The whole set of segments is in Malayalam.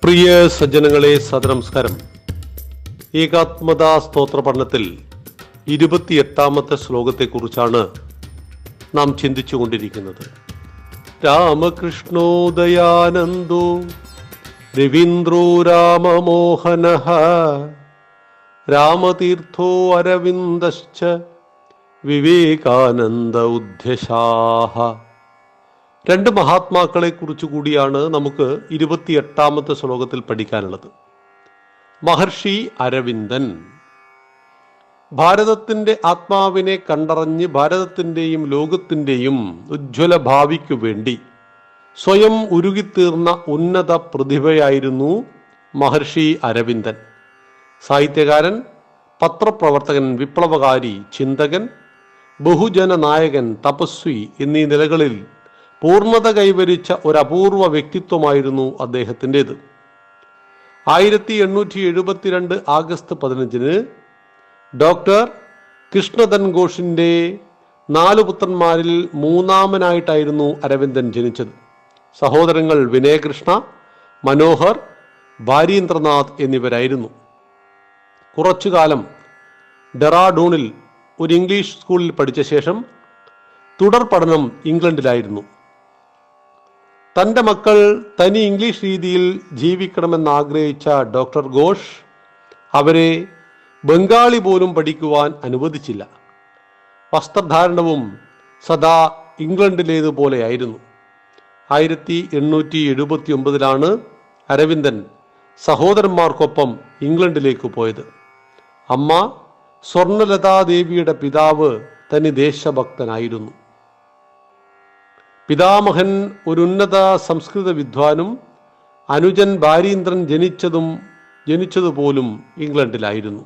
പ്രിയ സജ്ജനങ്ങളെ, സദനമസ്കാരം. ഏകാത്മതാ സ്തോത്ര പഠനത്തിൽ 28ാമത്തെ ശ്ലോകത്തെക്കുറിച്ചാണ് നാം ചിന്തിച്ചുകൊണ്ടിരിക്കുന്നത്. രാമകൃഷ്ണോദയാനന്ദോ രവീന്ദ്രോ രാമമോഹന രാമതീർത്ഥോ അരവിന്ദശ്ച വിവേകാനന്ദ ഉദ്ധ്യശാഹ. രണ്ട് മഹാത്മാക്കളെ കുറിച്ച് കൂടിയാണ് നമുക്ക് 28ാമത്തെ ശ്ലോകത്തിൽ പഠിക്കാനുള്ളത്. മഹർഷി അരവിന്ദൻ ഭാരതത്തിൻ്റെ ആത്മാവിനെ കണ്ടറിഞ്ഞ് ഭാരതത്തിൻ്റെയും ലോകത്തിൻ്റെയും ഉജ്ജ്വല ഭാവിക്കു വേണ്ടി സ്വയം ഉരുകിത്തീർന്ന ഉന്നത പ്രതിഭയായിരുന്നു മഹർഷി അരവിന്ദൻ. സാഹിത്യകാരൻ, പത്രപ്രവർത്തകൻ, വിപ്ലവകാരി, ചിന്തകൻ, ബഹുജന നായകൻ, തപസ്വി എന്നീ നിലകളിൽ പൂർണ്ണത കൈവരിച്ച ഒരു അപൂർവ വ്യക്തിത്വമായിരുന്നു അദ്ദേഹത്തിൻ്റെത്. 1872 ആഗസ്റ്റ് 15 ഡോക്ടർ കൃഷ്ണധൻ ഘോഷിൻ്റെ 4 പുത്രന്മാരിൽ മൂന്നാമനായിട്ടായിരുന്നു അരവിന്ദൻ ജനിച്ചത്. സഹോദരങ്ങൾ വിനയകൃഷ്ണ, മനോഹർ, ഭാരീന്ദ്രനാഥ് എന്നിവരായിരുന്നു. കുറച്ചുകാലം ഡെറാഡൂണിൽ ഒരു ഇംഗ്ലീഷ് സ്കൂളിൽ പഠിച്ച ശേഷം തുടർ പഠനം ഇംഗ്ലണ്ടിലായിരുന്നു. തൻ്റെ മക്കൾ തനി ഇംഗ്ലീഷ് രീതിയിൽ ജീവിക്കണമെന്നാഗ്രഹിച്ച ഡോക്ടർ ഘോഷ് അവരെ ബംഗാളി പോലും പഠിക്കുവാൻ അനുവദിച്ചില്ല. വസ്ത്രധാരണവും സദാ ഇംഗ്ലണ്ടിലേതുപോലെയായിരുന്നു. 1879 അരവിന്ദൻ സഹോദരന്മാർക്കൊപ്പം ഇംഗ്ലണ്ടിലേക്ക് പോയത്. അമ്മ സ്വർണലതാദേവിയുടെ പിതാവ് തനി ദേശഭക്തനായിരുന്നു. പിതാമഹൻ ഒരു ഉന്നത സംസ്കൃത വിദ്വാനും അനുജൻ ഭാരീന്ദ്രൻ ജനിച്ചതുപോലും ഇംഗ്ലണ്ടിലായിരുന്നു.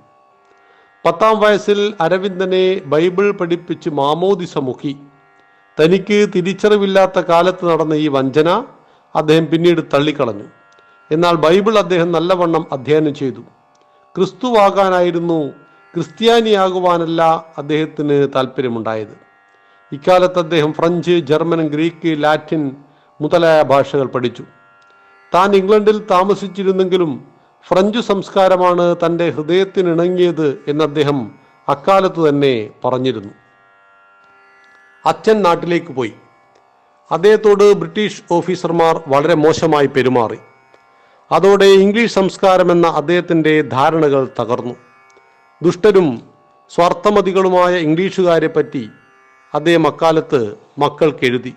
10ാം വയസ്സിൽ അരവിന്ദനെ ബൈബിൾ പഠിപ്പിച്ച് മാമോദിസ മുക്കി. തനിക്ക് തിരിച്ചറിവില്ലാത്ത കാലത്ത് നടന്ന ഈ വഞ്ചന അദ്ദേഹം പിന്നീട് തള്ളിക്കളഞ്ഞു. എന്നാൽ ബൈബിൾ അദ്ദേഹം നല്ലവണ്ണം അധ്യയനം ചെയ്തു. ക്രിസ്തുവാകാനായിരുന്നു, ക്രിസ്ത്യാനിയാകുവാനല്ല അദ്ദേഹത്തിന് താല്പര്യമുണ്ടായത്. ഇക്കാലത്ത് അദ്ദേഹം ഫ്രഞ്ച്, ജർമ്മൻ, ഗ്രീക്ക്, ലാറ്റിൻ മുതലായ ഭാഷകൾ പഠിച്ചു. താൻ ഇംഗ്ലണ്ടിൽ താമസിച്ചിരുന്നെങ്കിലും ഫ്രഞ്ച് സംസ്കാരമാണ് തൻ്റെ ഹൃദയത്തിനിണങ്ങിയത് എന്ന് അദ്ദേഹം അക്കാലത്ത് തന്നെ പറഞ്ഞിരുന്നു. അച്ഛൻ നാട്ടിലേക്ക് പോയി. അദ്ദേഹത്തോട് ബ്രിട്ടീഷ് ഓഫീസർമാർ വളരെ മോശമായി പെരുമാറി. അതോടെ ഇംഗ്ലീഷ് സംസ്കാരമെന്ന അദ്ദേഹത്തിൻ്റെ ധാരണകൾ തകർന്നു. ദുഷ്ടരും സ്വാർത്ഥമതികളുമായ ഇംഗ്ലീഷുകാരെ പറ്റി അദ്ദേഹം അക്കാലത്ത് മക്കൾക്ക് എഴുതി.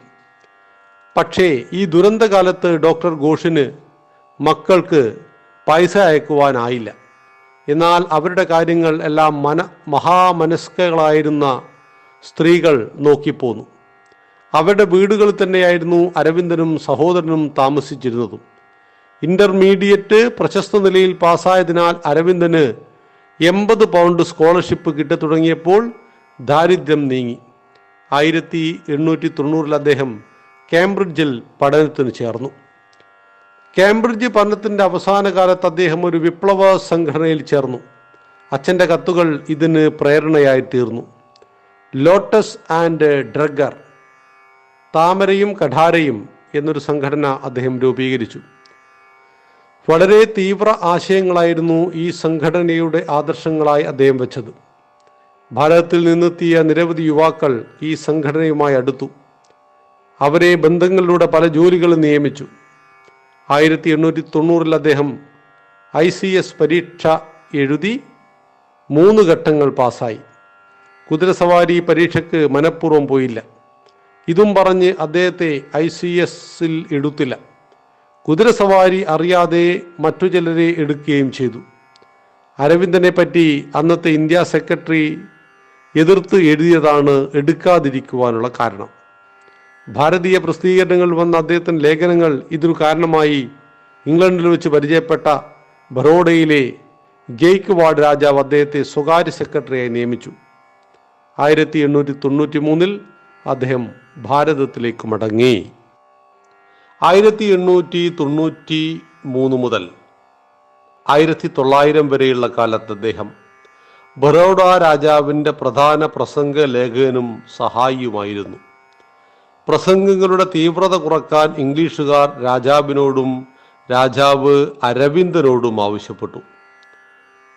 പക്ഷേ ഈ ദുരന്തകാലത്ത് ഡോക്ടർ ഘോഷിന് മക്കൾക്ക് പൈസ അയക്കുവാനായില്ല. എന്നാൽ അവരുടെ കാര്യങ്ങൾ എല്ലാം മഹാമനസ്കകളായിരുന്ന സ്ത്രീകൾ നോക്കിപ്പോന്നു. അവരുടെ വീടുകളിൽ തന്നെയായിരുന്നു അരവിന്ദനും സഹോദരനും താമസിച്ചിരുന്നതും. ഇന്റർമീഡിയറ്റ് പ്രശസ്ത നിലയിൽ പാസ്സായതിനാൽ അരവിന്ദന് 80 പൗണ്ട് സ്കോളർഷിപ്പ് കിട്ടിത്തുടങ്ങിയപ്പോൾ ദാരിദ്ര്യം നീങ്ങി. 1890 അദ്ദേഹം കേംബ്രിഡ്ജിൽ പഠനത്തിന് ചേർന്നു. കേംബ്രിഡ്ജ് പഠനത്തിൻ്റെ അവസാന കാലത്ത് അദ്ദേഹം ഒരു വിപ്ലവ സംഘടനയിൽ ചേർന്നു. അച്ഛൻ്റെ കത്തുകൾ ഇതിന് പ്രേരണയായി തീർന്നു. ലോട്ടസ് ആൻഡ് ഡ്രഗർ, താമരയും കഠാരയും എന്നൊരു സംഘടന അദ്ദേഹം രൂപീകരിച്ചു. വളരെ തീവ്ര ആശയങ്ങളായിരുന്നു ഈ സംഘടനയുടെ ആദർശങ്ങളായി അദ്ദേഹം വെച്ചത്. ഭാരതത്തിൽ നിന്നെത്തിയ നിരവധി യുവാക്കൾ ഈ സംഘടനയുമായി അടുത്തു. അവരെ ബന്ധങ്ങളിലൂടെ പല ജോലികളും നിയമിച്ചു. 1890 അദ്ദേഹം ICS പരീക്ഷ എഴുതി 3 ഘട്ടങ്ങൾ പാസ്സായി. കുതിരസവാരി പരീക്ഷയ്ക്ക് മനഃപൂർവ്വം പോയില്ല. ഇതും പറഞ്ഞ് അദ്ദേഹത്തെ ICSൽ എടുത്തില്ല. കുതിരസവാരി അറിയാതെ മറ്റു ചിലരെ എടുക്കുകയും ചെയ്തു. അരവിന്ദനെ പറ്റി അന്നത്തെ ഇന്ത്യ സെക്രട്ടറി എതിർത്ത് എഴുതിയതാണ് എടുക്കാതിരിക്കുവാനുള്ള കാരണം. ഭാരതീയ പ്രസിദ്ധീകരണങ്ങളിൽ വന്ന അദ്ദേഹത്തിൻ്റെ ലേഖനങ്ങൾ ഇതിനു കാരണമായി. ഇംഗ്ലണ്ടിൽ വെച്ച് പരിചയപ്പെട്ട ബറോഡയിലെ ഗെയ്ക്ക്വാഡ് രാജാവ് അദ്ദേഹത്തെ സ്വകാര്യ സെക്രട്ടറിയായി നിയമിച്ചു. 1893 അദ്ദേഹം ഭാരതത്തിലേക്ക് മടങ്ങി. 1893 മുതൽ 1900 വരെയുള്ള കാലത്ത് അദ്ദേഹം ബറോഡ രാജാവിൻ്റെ പ്രധാന പ്രസംഗ ലേഖകനും സഹായിയുമായിരുന്നു. പ്രസംഗങ്ങളുടെ തീവ്രത കുറക്കാൻ ഇംഗ്ലീഷുകാർ രാജാവിനോടും രാജാവ് അരവിന്ദനോടും ആവശ്യപ്പെട്ടു.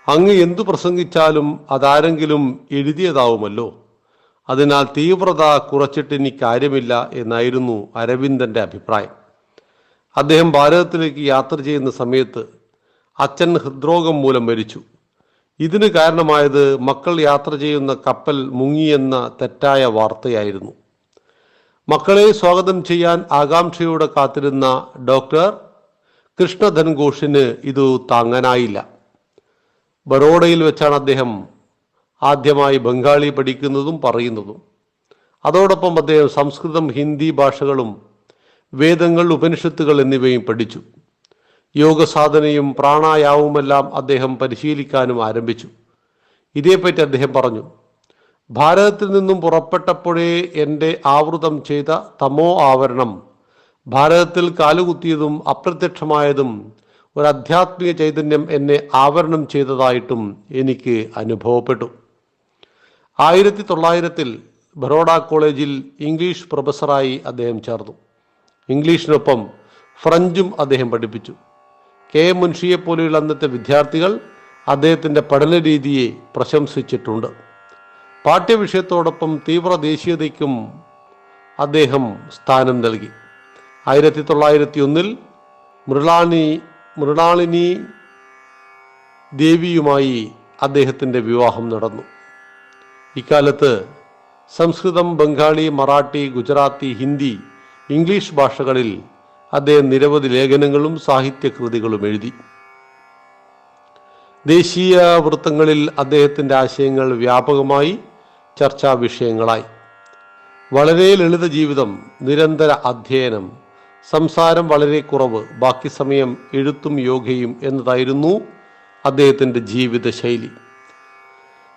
അങ്ങ് എന്തു പ്രസംഗിച്ചാലും അതാരെങ്കിലും എഴുതിയതാവുമല്ലോ, അതിനാൽ തീവ്രത കുറച്ചിട്ട് ഇനി കാര്യമില്ല എന്നായിരുന്നു അരവിന്ദന്റെ അഭിപ്രായം. അദ്ദേഹം ഭാരതത്തിലേക്ക് യാത്ര ചെയ്യുന്ന സമയത്ത് അച്ഛൻ ഹൃദ്രോഗം മൂലം മരിച്ചു. ഇതിന് കാരണമായത് മക്കൾ യാത്ര ചെയ്യുന്ന കപ്പൽ മുങ്ങിയെന്ന തെറ്റായ വാർത്തയായിരുന്നു. മക്കളെ സ്വാഗതം ചെയ്യാൻ ആകാംക്ഷയോടെ കാത്തിരുന്ന ഡോക്ടർ കൃഷ്ണധൻ ഘോഷിന് ഇത് താങ്ങാനായില്ല. ബറോഡയിൽ വെച്ചാണ് അദ്ദേഹം ആദ്യമായി ബംഗാളി പഠിക്കുന്നതും പറയുന്നതും. അതോടൊപ്പം അദ്ദേഹം സംസ്കൃതം, ഹിന്ദി ഭാഷകളും വേദങ്ങൾ, ഉപനിഷത്തുകൾ എന്നിവയും പഠിച്ചു. യോഗസാധനയും പ്രാണായാമവുമെല്ലാം അദ്ദേഹം പരിശീലിക്കാനും ആരംഭിച്ചു. ഇതേപ്പറ്റി അദ്ദേഹം പറഞ്ഞു, ഭാരതത്തിൽ നിന്നും പുറപ്പെട്ടപ്പോഴേ എൻ്റെ ആവൃതം ചെയ്ത തമോ ആവരണം ഭാരതത്തിൽ കാലുകുത്തിയതും അപ്രത്യക്ഷമായതും ഒരു ആധ്യാത്മിക ചൈതന്യം എന്നെ ആവരണം ചെയ്തതായിട്ടും എനിക്ക് അനുഭവപ്പെട്ടു. 1900 ബറോഡ കോളേജിൽ ഇംഗ്ലീഷ് പ്രൊഫസറായി അദ്ദേഹം ചേർന്നു. ഇംഗ്ലീഷിനൊപ്പം ഫ്രഞ്ചും അദ്ദേഹം പഠിപ്പിച്ചു. കെ എം മുൻഷിയെ പോലെയുള്ള അന്നത്തെ വിദ്യാർത്ഥികൾ അദ്ദേഹത്തിൻ്റെ പഠന രീതിയെ പ്രശംസിച്ചിട്ടുണ്ട്. പാഠ്യവിഷയത്തോടൊപ്പം തീവ്ര ദേശീയതയ്ക്കും അദ്ദേഹം സ്ഥാനം നൽകി. 1901 മൃണാളിനി ദേവിയുമായി അദ്ദേഹത്തിൻ്റെ വിവാഹം നടന്നു. ഇക്കാലത്ത് സംസ്കൃതം, ബംഗാളി, മറാഠി, ഗുജറാത്തി, ഹിന്ദി, ഇംഗ്ലീഷ് ഭാഷകളിൽ അദ്ദേഹം നിരവധി ലേഖനങ്ങളും സാഹിത്യകൃതികളും എഴുതി. ദേശീയ വൃത്തങ്ങളിൽ അദ്ദേഹത്തിൻ്റെ ആശയങ്ങൾ വ്യാപകമായി ചർച്ചാ വിഷയങ്ങളായി. വളരെ ലളിത ജീവിതം, നിരന്തര അധ്യയനം, സംസാരം വളരെ കുറവ്, ബാക്കി സമയം എഴുത്തും യോഗയും എന്നതായിരുന്നു അദ്ദേഹത്തിൻ്റെ ജീവിതശൈലി.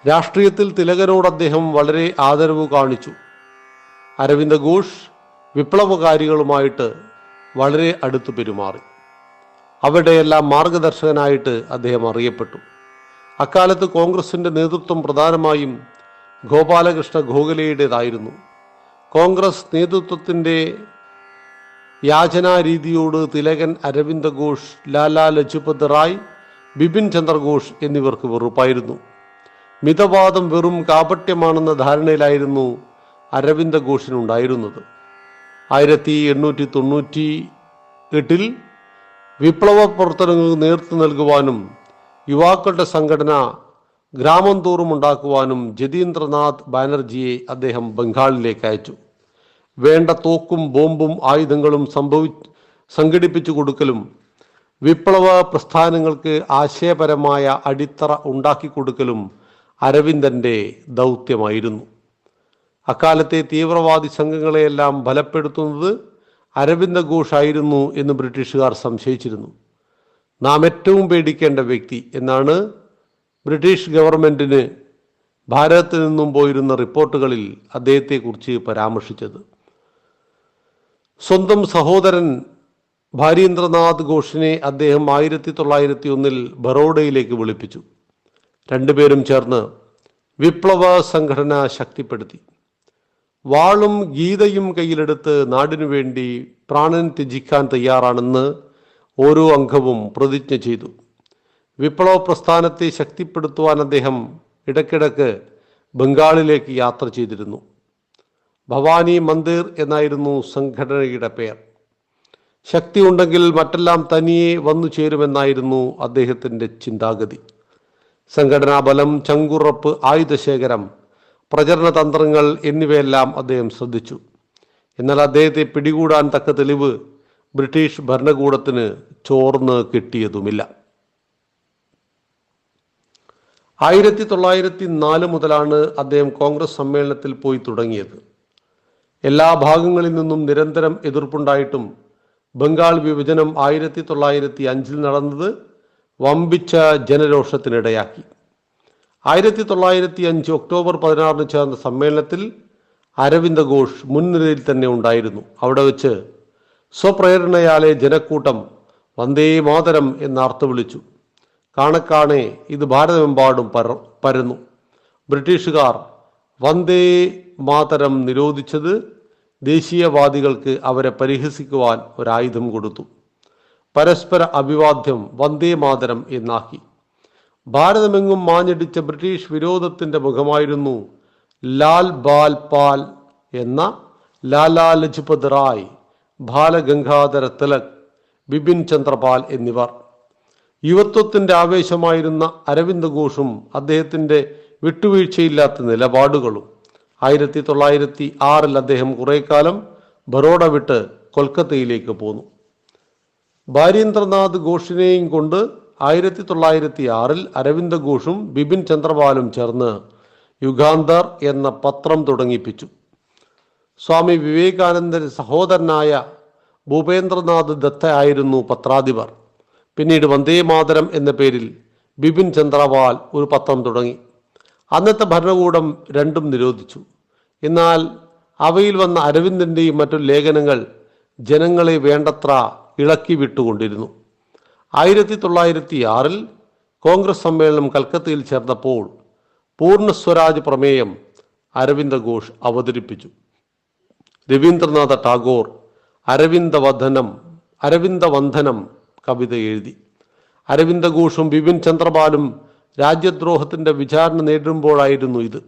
രാഷ്ട്രീയത്തിൽ തിലകനോട് അദ്ദേഹം വളരെ ആദരവ് കാണിച്ചു. അരവിന്ദ ഘോഷ് വിപ്ലവകാരികളുമായിട്ട് വളരെ അടുത്തു പെരുമാറി. അവിടെയെല്ലാം മാർഗദർശകനായിട്ട് അദ്ദേഹം അറിയപ്പെട്ടു. അക്കാലത്ത് കോൺഗ്രസിൻ്റെ നേതൃത്വം പ്രധാനമായും ഗോപാലകൃഷ്ണ ഗോഖലെയുടേതായിരുന്നു. കോൺഗ്രസ് നേതൃത്വത്തിൻ്റെ യാചനാരീതിയോട് തിലകൻ, അരവിന്ദ ഘോഷ്, ലാലാ ലജ്പത് റായ്, ബിപിൻ ചന്ദ്ര ഘോഷ് എന്നിവർക്ക് വെറുപ്പായിരുന്നു. മിതവാദം വെറും കാപട്യമാണെന്ന ധാരണയിലായിരുന്നു അരവിന്ദ ഘോഷിനുണ്ടായിരുന്നത്. 1898 വിപ്ലവ പ്രവർത്തനങ്ങൾക്ക് നേതൃത്വം നൽകുവാനും യുവാക്കളുടെ സംഘടന ഗ്രാമം തോറും ഉണ്ടാക്കുവാനും ജതീന്ദ്രനാഥ് ബാനർജിയെ അദ്ദേഹം ബംഗാളിലേക്ക് അയച്ചു. വേണ്ട തോക്കും ബോംബും ആയുധങ്ങളും സംഘടിപ്പിച്ചു കൊടുക്കലും വിപ്ലവ പ്രസ്ഥാനങ്ങൾക്ക് ആശയപരമായ അടിത്തറ ഉണ്ടാക്കിക്കൊടുക്കലും അരവിന്ദന്റെ ദൗത്യമായിരുന്നു. അക്കാലത്തെ തീവ്രവാദി സംഘങ്ങളെയെല്ലാം ബലപ്പെടുത്തുന്നത് അരവിന്ദ ഘോഷ് ആയിരുന്നു എന്ന് ബ്രിട്ടീഷുകാർ സംശയിച്ചിരുന്നു. നാം ഏറ്റവും പേടിക്കേണ്ട വ്യക്തി എന്നാണ് ബ്രിട്ടീഷ് ഗവൺമെൻറ്റിന് ഭാരതത്തിൽ നിന്നും പോയിരുന്ന റിപ്പോർട്ടുകളിൽ അദ്ദേഹത്തെക്കുറിച്ച് പരാമർശിച്ചത്. സ്വന്തം സഹോദരൻ ഭാരീന്ദ്രനാഥ് ഘോഷിനെ അദ്ദേഹം 1901 ബറോഡയിലേക്ക് വിളിപ്പിച്ചു. രണ്ടുപേരും ചേർന്ന് വിപ്ലവ സംഘടന ശക്തിപ്പെടുത്തി. വാളും ഗീതയും കയ്യിലെടുത്ത് നാടിനു വേണ്ടി പ്രാണൻ ത്യജിക്കാൻ തയ്യാറാണെന്ന് ഓരോ അംഗവും പ്രതിജ്ഞ ചെയ്തു. വിപ്ലവ പ്രസ്ഥാനത്തെ ശക്തിപ്പെടുത്തുവാൻ അദ്ദേഹം ഇടയ്ക്കിടയ്ക്ക് ബംഗാളിലേക്ക് യാത്ര ചെയ്തിരുന്നു. ഭവാനി മന്ദിർ എന്നായിരുന്നു സംഘടനയുടെ പേർ. ശക്തി ഉണ്ടെങ്കിൽ മറ്റെല്ലാം തനിയെ വന്നു ചേരുമെന്നായിരുന്നു അദ്ദേഹത്തിൻ്റെ ചിന്താഗതി. സംഘടനാ ബലം, ചങ്കുറപ്പ്, ആയുധശേഖരം, പ്രചരണ തന്ത്രങ്ങൾ എന്നിവയെല്ലാം അദ്ദേഹം ശ്രദ്ധിച്ചു. എന്നാൽ അദ്ദേഹത്തെ പിടികൂടാൻ തക്ക തെളിവ് ബ്രിട്ടീഷ് ഭരണകൂടത്തിന് ചോർന്ന് കിട്ടിയതുമില്ല. 1904 മുതലാണ് അദ്ദേഹം കോൺഗ്രസ് സമ്മേളനത്തിൽ പോയി തുടങ്ങിയത്. എല്ലാ ഭാഗങ്ങളിൽ നിന്നും നിരന്തരം എതിർപ്പുണ്ടായിട്ടും ബംഗാൾ വിഭജനം 1905 നടന്നത് വമ്പിച്ച ജനരോഷത്തിനിടയാക്കി. 1905 ഒക്ടോബർ 16 ചേർന്ന സമ്മേളനത്തിൽ അരവിന്ദ ഘോഷ് മുൻനിരയിൽ തന്നെ ഉണ്ടായിരുന്നു. അവിടെ വെച്ച് സ്വപ്രേരണയാലെ ജനക്കൂട്ടം വന്ദേ മാതരം എന്നർത്ഥ വിളിച്ചു. കാണെ ഇത് ഭാരതമെമ്പാടും പരന്നു. ബ്രിട്ടീഷുകാർ വന്ദേ മാതരം നിരോധിച്ചത് ദേശീയവാദികൾക്ക് അവരെ പരിഹസിക്കുവാൻ ഒരായുധം കൊടുത്തു. പരസ്പര അഭിവാദ്യം വന്ദേ മാതരം എന്നാക്കി. ഭാരതമെങ്ങും മാഞ്ഞടിച്ച ബ്രിട്ടീഷ് വിരോധത്തിന്റെ മുഖമായിരുന്നു ലാൽ ബാൽ പാൽ എന്ന ലാലാ ലജ്പത് റായ്, ബാലഗംഗാധര തിലക്, ബിപിൻ ചന്ദ്രപാൽ എന്നിവർ. യുവത്വത്തിന്റെ ആവേശമായിരുന്ന അരവിന്ദ് ഘോഷും അദ്ദേഹത്തിന്റെ വിട്ടുവീഴ്ചയില്ലാത്ത നിലപാടുകളും. 1906 അദ്ദേഹം കുറെ കാലം ബറോഡ വിട്ട് കൊൽക്കത്തയിലേക്ക് പോന്നു. ഭാരീന്ദ്രനാഥ് ഘോഷിനെയും കൊണ്ട് 1906 അരവിന്ദ് ഘോഷും ബിപിൻ ചന്ദ്രപാലും ചേർന്ന് യുഗാന്തർ എന്ന പത്രം തുടങ്ങിപ്പിച്ചു. സ്വാമി വിവേകാനന്ദന്റെ സഹോദരനായ ഭൂപേന്ദ്രനാഥ് ദത്ത ആയിരുന്നു പത്രാധിപർ. പിന്നീട് വന്ദേ മാതരം എന്ന പേരിൽ ബിപിൻ ചന്ദ്രപാൽ ഒരു പത്രം തുടങ്ങി. അന്നത്തെ ഭരണകൂടം രണ്ടും നിരോധിച്ചു. എന്നാൽ അവയിൽ വന്ന അരവിന്ദന്റെയും മറ്റു ലേഖനങ്ങൾ ജനങ്ങളെ വേണ്ടത്ര ഇളക്കി വിട്ടുകൊണ്ടിരുന്നു. 1906 കോൺഗ്രസ് സമ്മേളനം കൽക്കത്തയിൽ ചേർന്നപ്പോൾ പൂർണ്ണ സ്വരാജ് പ്രമേയം അരവിന്ദ് ഘോഷ് അവതരിപ്പിച്ചു. രവീന്ദ്രനാഥ ടാഗോർ അരവിന്ദവന്ദനം കവിത എഴുതി. അരവിന്ദ് ഘോഷും ബിപിൻ ചന്ദ്രപാലും രാജ്യദ്രോഹത്തിന്റെ വിചാരണ നേരിടുമ്പോഴായിരുന്നു ഇത്.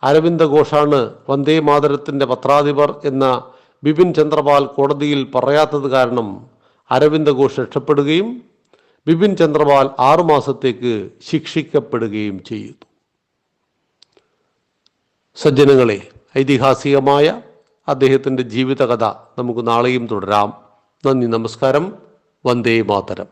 അരവിന്ദ് ഘോഷാണ് വന്ദേ മാതരത്തിന്റെ പത്രാധിപർ എന്ന ബിപിൻ ചന്ദ്രപാൽ കോടതിയിൽ പറയാത്തത് കാരണം അരവിന്ദ് ഘോഷ് രക്ഷപ്പെടുകയും ബിപിൻ ചന്ദ്രപാൽ 6 മാസത്തേക്ക് ശിക്ഷിക്കപ്പെടുകയും ചെയ്തു. സജ്ജനങ്ങളെ, ഐതിഹാസികമായ അദ്ദേഹത്തിൻ്റെ ജീവിതകഥ നമുക്ക് നാളെയും തുടരാം. നന്ദി, നമസ്കാരം. വന്ദേ മാതരം.